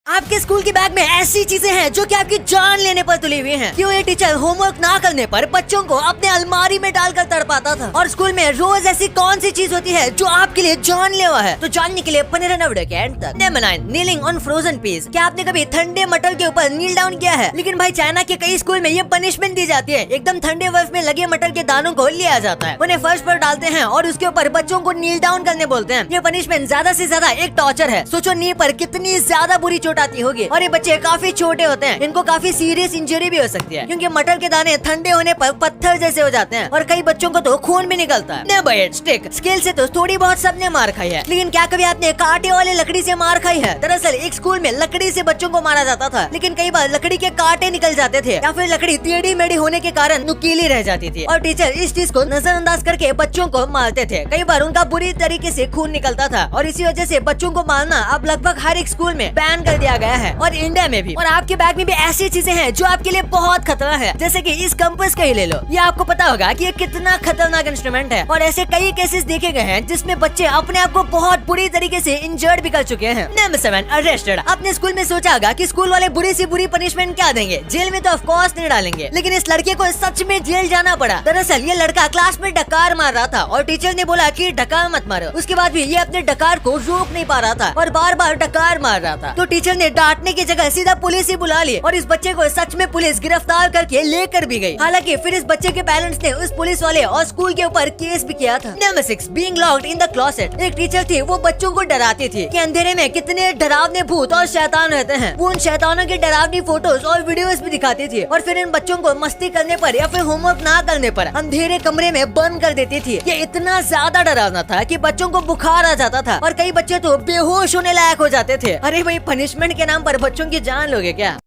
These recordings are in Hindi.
आपके स्कूल की बैग में ऐसी चीजें हैं जो कि आपकी जान लेने पर तुली हुई हैं। क्यों ये टीचर होमवर्क ना करने पर बच्चों को अपने अलमारी में डालकर तड़पाता था, और स्कूल में रोज ऐसी कौन सी चीज होती है जो आपके लिए जानलेवा है? तो जानने के लिए बने रहना वीडियो के एंड तक। Number 9, kneeling on frozen peas. क्या आपने कभी ठंडे मटर के ऊपर नील डाउन किया है? लेकिन भाई चाइना के कई स्कूल में ये पनिशमेंट दी जाती है। एकदम ठंडे बर्फ में लगे मटर के दानों को लिया जाता है, उन्हें फर्श पर डालते हैं और उसके ऊपर बच्चों को नील डाउन करने बोलते हैं। ये पनिशमेंट ज्यादा से ज्यादा एक टॉर्चर है। सोचो नी पर कितनी ज्यादा बुरी चोट आती होगी। और बच्चे काफी छोटे होते हैं, इनको काफी सीरियस इंजरी भी हो सकती है, क्योंकि मटर के दाने ठंडे होने पर पत्थर जैसे हो जाते हैं और कई बच्चों को तो खून भी निकलता है। Number 8, stick. स्केल से तो थोड़ी बहुत सबने मार खाई है, लेकिन क्या कभी आपने कांटे वाले लकड़ी से मार खाई है? दरअसल एक स्कूल में लकड़ी से बच्चों को मारा जाता था, लेकिन कई बार लकड़ी के कांटे निकल जाते थे या फिर लकड़ी टेढ़ी मेढ़ी होने के कारण नुकीली रह जाती थी, और टीचर इस चीज को नजरअंदाज करके बच्चों को मारते थे। कई बार उनका बुरी तरीके से खून निकलता था, और इसी वजह से बच्चों को मारना अब लगभग हर एक स्कूल में बैन कर दिया गया है, और इंडिया में भी। और आपके बैग में भी ऐसी चीजें हैं जो आपके लिए बहुत खतरा है, जैसे कि इस कंपास का ही ले लो। ये आपको पता होगा कि ये कितना खतरनाक इंस्ट्रूमेंट है, और ऐसे कई केसेस देखे गए हैं जिसमें बच्चे अपने आप को बहुत बुरी तरीके से इंजर्ड भी कर चुके हैं। Number 7, arrested. अपने स्कूल में सोचा होगा कि स्कूल वाले बुरी से बुरी पनिशमेंट क्या देंगे, जेल में तो ऑफ कोर्स नहीं डालेंगे, लेकिन इस लड़के को सच में जेल जाना पड़ा। दरअसल ये लड़का क्लास में डकार मार रहा था, और टीचर ने बोला कि डकार मत मारो। उसके बाद भी ये अपने डकार को रोक नहीं पा रहा था और बार बार डकार मार रहा था, तो टीचर ने डांटने की जगह सीधा पुलिस ही बुला ली, और इस बच्चे को सच में पुलिस गिरफ्तार करके लेकर भी गई। हालांकि फिर इस बच्चे के पेरेंट्स ने उस पुलिस वाले और स्कूल के ऊपर केस भी किया था। Number 6, being locked in the closet. एक टीचर थी, वो बच्चों को डराती थी कि अंधेरे में कितने डरावने भूत और शैतान रहते हैं। वो उन शैतानों की डरावनी फोटोज और वीडियोस भी दिखाती थी, और फिर इन बच्चों को मस्ती करने पर या फिर होमवर्क ना करने पर अंधेरे कमरे में बंद कर देती थी। ये इतना ज्यादा डरावना था कि बच्चों को बुखार आ जाता था, और कई बच्चे तो बेहोश होने लायक हो जाते थे। अरे भाई, पनिशमेंट के नाम पर बच्चों की जान लोगे क्या?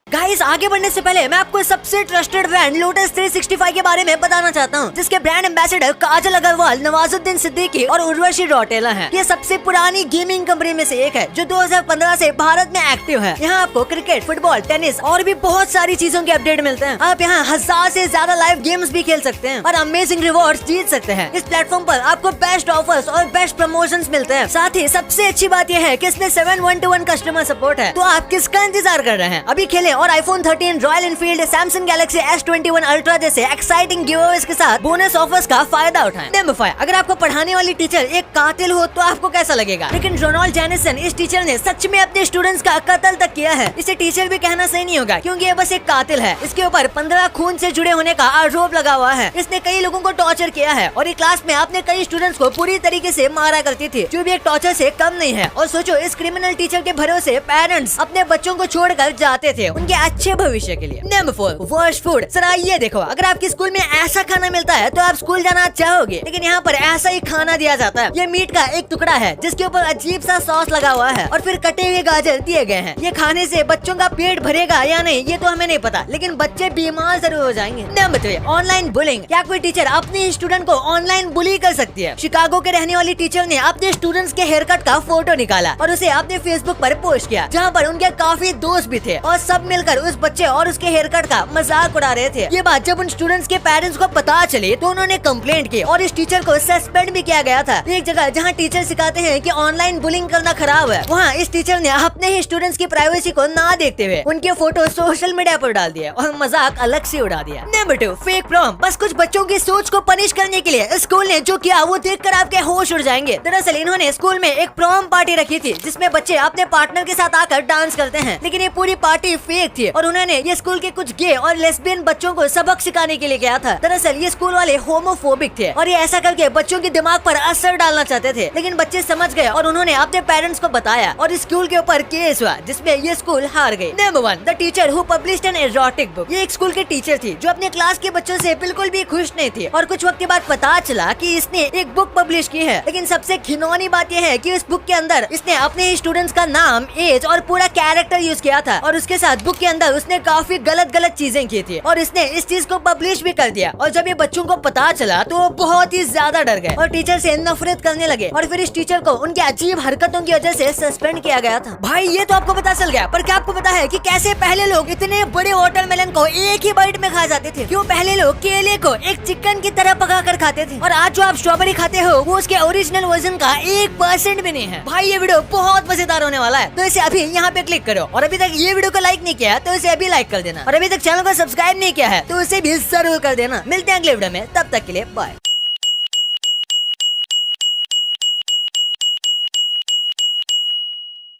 गाइस, आगे बढ़ने से पहले मैं आपको सबसे ट्रस्टेड ब्रांड लोटस 365 के बारे में बताना चाहता हूँ, जिसके ब्रांड एम्बेसडर काजल अग्रवाल, नवाजुद्दीन सिद्दीकी और उर्वशी रौटेला हैं। ये सबसे पुरानी गेमिंग कंपनी में से एक है, जो 2015 से भारत में एक्टिव है। यहाँ आपको क्रिकेट, फुटबॉल, टेनिस और भी बहुत सारी चीजों के अपडेट मिलते हैं। आप यहाँ 1000 से ज्यादा लाइव गेम्स भी खेल सकते हैं और अमेजिंग रिवॉर्ड्स जीत सकते हैं। इस प्लेटफॉर्म पर आपको बेस्ट ऑफर्स और बेस्ट प्रमोशंस मिलते हैं। साथ ही सबसे अच्छी बात यह है कि इसमें 7/1-to-1 कस्टमर सपोर्ट है। तो आप किसका इंतजार कर रहे हैं? अभी खेलें और iPhone 13, royal Enfield, Samsung Galaxy S21 ultra जैसे एक्साइटिंग गिवअवेज के साथ बोनस ऑफर्स का फायदा उठाएं। नंबर 5, अगर आपको पढ़ाने वाली टीचर एक कातिल हो तो आपको कैसा लगेगा? लेकिन रोनाल्ड जेनिसन, इस टीचर ने सच में अपने स्टूडेंट्स का कत्ल तक किया है। इसे टीचर भी कहना सही नहीं होगा, क्योंकि ये बस एक कातिल है। इसके ऊपर 15 खून से जुड़े होने का आरोप लगा हुआ है। इसने कई लोगों को टॉर्चर किया है, और ये क्लास में अपने कई स्टूडेंट्स को पूरी तरीके से मारा करती थी, जो भी एक टॉर्चर से कम नहीं है। और सोचो, इस क्रिमिनल टीचर के भरोसे पेरेंट्स अपने बच्चों को छोड़कर जाते थे उनके अच्छे भविष्य के लिए। Number 4, worst food. जरा ये देखो, अगर आपके स्कूल में ऐसा खाना मिलता है तो आप स्कूल जाना चाहोगे, लेकिन यहाँ पर ऐसा ही खाना दिया जाता है। ये मीट का एक टुकड़ा है जिसके ऊपर अजीब सा सॉस लगा हुआ है, और फिर कटे हुए गाजर दिए गए हैं। ये खाने से बच्चों का पेट भरेगा या नहीं ये तो हमें नहीं पता, लेकिन बच्चे बीमार जरूर हो जाएंगे। Number 3, online bullying. क्या कोई टीचर अपने स्टूडेंट को ऑनलाइन बुली कर सकती है? शिकागो के रहने वाली टीचर ने अपने स्टूडेंट्स के हेयर कट का फोटो निकाला और उसे अपने फेसबुक पर पोस्ट किया, जहाँ पर उनके काफी दोस्त भी थे, और सब मिलकर उस बच्चे और उसके हेयर कट का मजाक उड़ा रहे थे। ये बात जब उन स्टूडेंट्स के पेरेंट्स को पता चली तो उन्होंने कंप्लेंट की, और इस टीचर को सस्पेंड भी किया गया था। एक जगह जहाँ टीचर सिखाते हैं कि ऑनलाइन बुलिंग करना खराब है, वहाँ इस टीचर ने अपने ही स्टूडेंट्स की प्राइवेसी को ना देखते हुए उनके फोटो सोशल मीडिया पर डाल दिया और मजाक अलग से उड़ा दिया। Number 2, fake prom. बस कुछ बच्चों की सोच को पनिश करने के लिए स्कूल ने जो किया वो देखकर आपके होश उड़ जाएंगे। दरअसल इन्होंने स्कूल में एक प्रॉम पार्टी रखी थी, जिसमें बच्चे अपने पार्टनर के साथ आकर डांस करते हैं, लेकिन ये पूरी पार्टी फेक थी, और उन्होंने ये स्कूल के कुछ गे और लेस्बियन बच्चों को सबक सिखाने के लिए गया था। दरअसल ये स्कूल वाले होमोफोबिक थे, और ये ऐसा करके बच्चों के दिमाग पर असर डालना चाहते थे, लेकिन बच्चे समझ गए और उन्होंने अपने पेरेंट्स को बताया, और स्कूल के ऊपर केस हुआ जिसमें ये स्कूल हार गई। Number 1, the teacher who published an erotic book. ये एक स्कूल की टीचर थी जो अपने क्लास के बच्चों से बिल्कुल भी खुश नहीं थी, और कुछ वक्त के बाद पता चला कि इसने एक बुक पब्लिश की है। लेकिन सबसे घिनौनी बात यह है कि इस बुक के अंदर इसने अपने ही स्टूडेंट्स का नाम, एज और पूरा कैरेक्टर यूज किया था, और उसके साथ बुक के अंदर उसने काफी गलत चीजें की थी और इसने इस चीज को पब्लिश भी कर दिया। और जब ये बच्चों को पता चला तो वो बहुत ही ज्यादा डर गए और टीचर से नफरत करने लगे और फिर इस टीचर को उनकी अजीब हरकतों की वजह से सस्पेंड किया गया था। भाई ये तो आपको पता चल गया, पर क्या आपको पता है कि कैसे पहले लोग इतने बड़े वाटरमेलन को एक ही बाइट में खा जाते थे? क्यों पहले लोग केले को एक चिकन की तरह पका कर खाते थे और आज जो आप स्ट्रॉबेरी खाते हो वो उसके ओरिजिनल वर्जन का 1% भी नहीं है। भाई ये वीडियो बहुत मजेदार होने वाला है, तो इसे अभी यहाँ पे क्लिक करो और अभी तक ये वीडियो को लाइक नहीं किया है तो इसे अभी लाइक कर देना और अभी तक चैनल को सब्सक्राइब नहीं किया है तो इसे भी जरूर कर देना। मिलते हैं अगले वीडियो में, तब तक के लिए बाय।